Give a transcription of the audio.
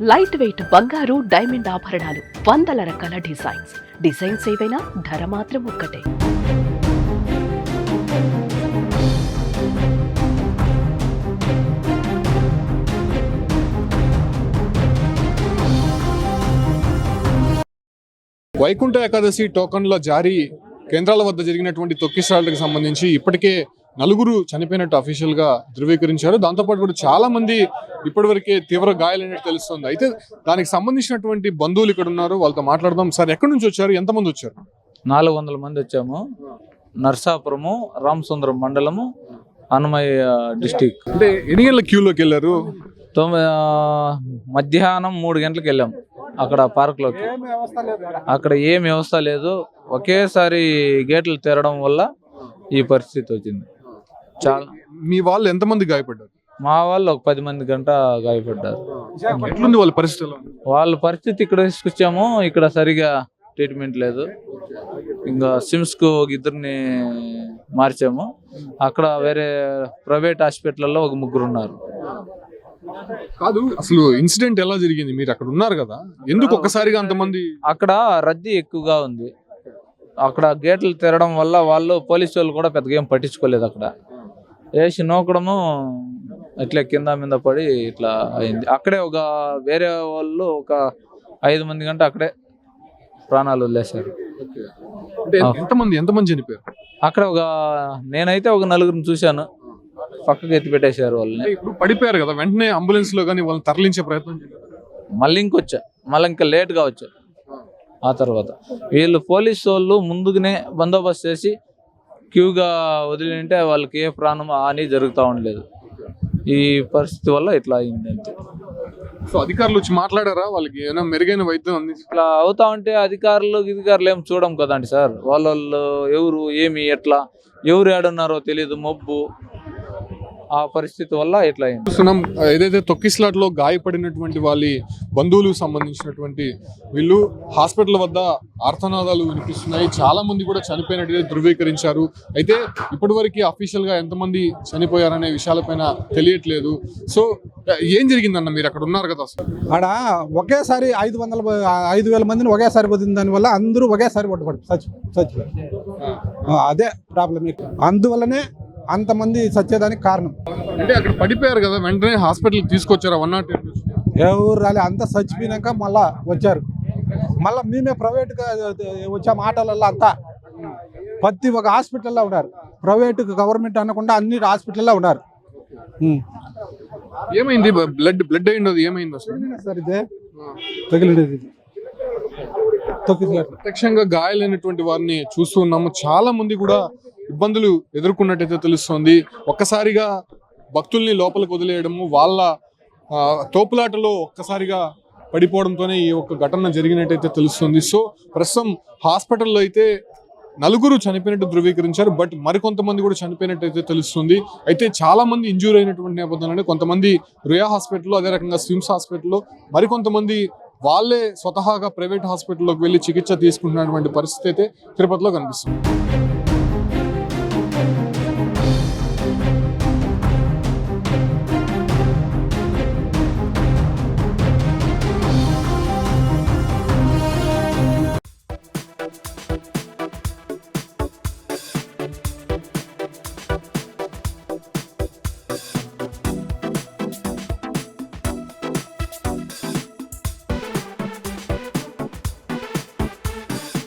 Light weight బంగారు diamond ఆభరణాలు, వందల రకాల డిజైన్స్ ఏవైనా ధర మాత్రం ఒక్కటే. వైకుంఠ ఏకాదశి టోకన్ల జారీ కేంద్రాల వద్ద జరిగినటువంటి తొక్కిసలాటకు సంబంధించి ఇప్పటికే నలుగురు చనిపోయినట్టు అఫీషియల్ గా ధృవీకరించారు. దాంతోపాటు కూడా చాలా మంది ఇప్పటివరకే తీవ్ర గాయాలైనట్టు తెలుస్తుంది. అయితే దానికి సంబంధించినటువంటి బంధువులు ఇక్కడ ఉన్నారు, వాళ్ళతో మాట్లాడదాం. సార్, ఎక్కడి నుంచి వచ్చారు, ఎంతమంది వచ్చారు? 400 మంది వచ్చాము. నర్సాపురము, రామసుందరం మండలము, అన్నమయ్య డిస్టిక్. అంటే ఎన్ని గంటల క్యూలోకి వెళ్ళారు? మధ్యాహ్నం 3 గంటలకు వెళ్ళాం. అక్కడ పార్క్ లోకి అక్కడ ఏం వ్యవస్థ లేదు. ఒకేసారి గేట్లు తెరడం వల్ల ఈ పరిస్థితి వచ్చింది. చాలా. మీ వాళ్ళు ఎంతమంది గాయపడ్డారు? మా వాళ్ళు ఒక 10 మంది గంట గాయపడ్డారు. ఎట్లుంది వాళ్ళ పరిస్థితి? వాళ్ళ పరిస్థితి ఇక్కడ తీసుకొచ్చాము. ఇక్కడ సరిగా ట్రీట్మెంట్ లేదు. ఇంకా సిమ్స్ కు ఇద్దరిని మార్చాము. అక్కడ వేరే ప్రైవేట్ హాస్పిటల్లో ఒక 3 ఉన్నారు. కాదు, అసలు ఇన్సిడెంట్ ఎలా జరిగింది? మీరు అక్కడ ఉన్నారు కదా, ఎందుకు ఒక్కసారిగా అంతమంది? అక్కడ రద్దీ ఎక్కువగా ఉంది. అక్కడ గేట్లు తెరడం వల్ల వాళ్ళు పోలీసు వాళ్ళు కూడా పెద్దగా ఏం పట్టించుకోలేదు. అక్కడ వేసి నోకడము ఇట్లా కింద మీద పడి ఇట్లా అయింది. అక్కడే ఒక వేరే వాళ్ళు ఒక 5 మంది గంట అక్కడే ప్రాణాలు వదిలేశారు. ఎంతమంది చనిపోయారు? అక్కడ నేనైతే ఒక 4గురిని చూశాను. పక్కకి ఎత్తి పెట్టేశారు వాళ్ళని. ఇప్పుడు పడిపోయారు కదా, వెంటనే అంబులెన్స్ లో కానీ వాళ్ళని తరలించే ప్రయత్నం చేశారు. మళ్ళీ ఇంకా లేట్గా వచ్చా. ఆ తర్వాత వీళ్ళు పోలీసు వాళ్ళు ముందుగానే బందోబస్తు చేసి క్యూగా వదిలింటే వాళ్ళకి ఏ ప్రాణం హాని జరుగుతూ ఉండలేదు. ఈ పరిస్థితి వల్ల ఇట్లా అయింది అంతే. సో అధికారులు వచ్చి మాట్లాడారా? వాళ్ళకి ఏమైనా మెరుగైన వైద్యం అందించి? ఇట్లా అవుతా ఉంటే అధికారులు ఏం చూడం కదండి సార్. వాళ్ళు ఎవరు ఏమి ఎట్లా ఎవరు ఏడున్నారో తెలియదు. మబ్బు ఆ పరిస్థితి వల్ల ఇట్లా అయింది. చూస్తున్నాం, ఏదైతే తొక్కిసలాట్ లో గాయపడినటువంటి వాళ్ళ బంధువులకు సంబంధించినటువంటి వీళ్ళు హాస్పిటల్ వద్ద ఆర్తనాదాలు వినిపిస్తున్నాయి. చాలా మంది కూడా చనిపోయినట్టు ధృవీకరించారు. అయితే ఇప్పటి వరకు అఫీషియల్ గా ఎంతమంది చనిపోయారనే విషయాలపైన తెలియట్లేదు. సో ఏం జరిగిందన్న, మీరు అక్కడ ఉన్నారు కదా? ఆడ ఒకేసారి 5,000 మందిని ఒకేసారి పోతుంది. దానివల్ల అందరూ ఒకేసారి చచ్చిపోయారు. అదే ప్రాబ్లం. అందువల్లనే అంతమంది చచ్చేదానికి కారణం. అంటే అక్కడ పడిపోయారు కదా, వెంటనే హాస్పిటల్ తీసుకొచ్చారు. 108 ఎవరు రాలే, అంతా చచ్చిపోయినాక మళ్ళా వచ్చారు. మళ్ళీ మేమే ప్రైవేట్గా వచ్చాము. ఆటోలలో అంతా ప్రతి ఒక్క హాస్పిటల్లో ఉన్నారు. ప్రైవేట్ గవర్నమెంట్ అనకుండా అన్ని హాస్పిటల్లో ఉన్నారు. ఏమైంది? బ్లడ్ అయింది. ఏమైంది అసలు? సార్ ఇదే తగిలినది. ప్రత్యక్షంగా గాయాలైనటువంటి వారిని చూస్తున్నాము. చాలా మంది కూడా ఇబ్బందులు ఎదుర్కొన్నట్టయితే తెలుస్తోంది. ఒక్కసారిగా భక్తుల్ని లోపలికి వదిలేయడము, వాళ్ళ తోపులాటలో ఒక్కసారిగా పడిపోవడంతోనే ఈ ఒక్క ఘటన జరిగినట్టయితే తెలుస్తుంది. సో ప్రస్తుతం హాస్పిటల్లో అయితే 4 చనిపోయినట్టు ధృవీకరించారు. బట్ మరికొంతమంది కూడా చనిపోయినట్టయితే తెలుస్తుంది. అయితే చాలా మంది ఇంజూర్ అయినటువంటి నేపథ్యంలోనే కొంతమంది రుయా హాస్పిటల్లో, అదే రకంగా స్విమ్స్ హాస్పిటల్లో, మరికొంతమంది వాళ్ళే స్వతహాగా ప్రైవేట్ హాస్పిటల్లోకి వెళ్ళి చికిత్స తీసుకుంటున్నటువంటి పరిస్థితి అయితే తిరుపతిలో కనిపిస్తుంది.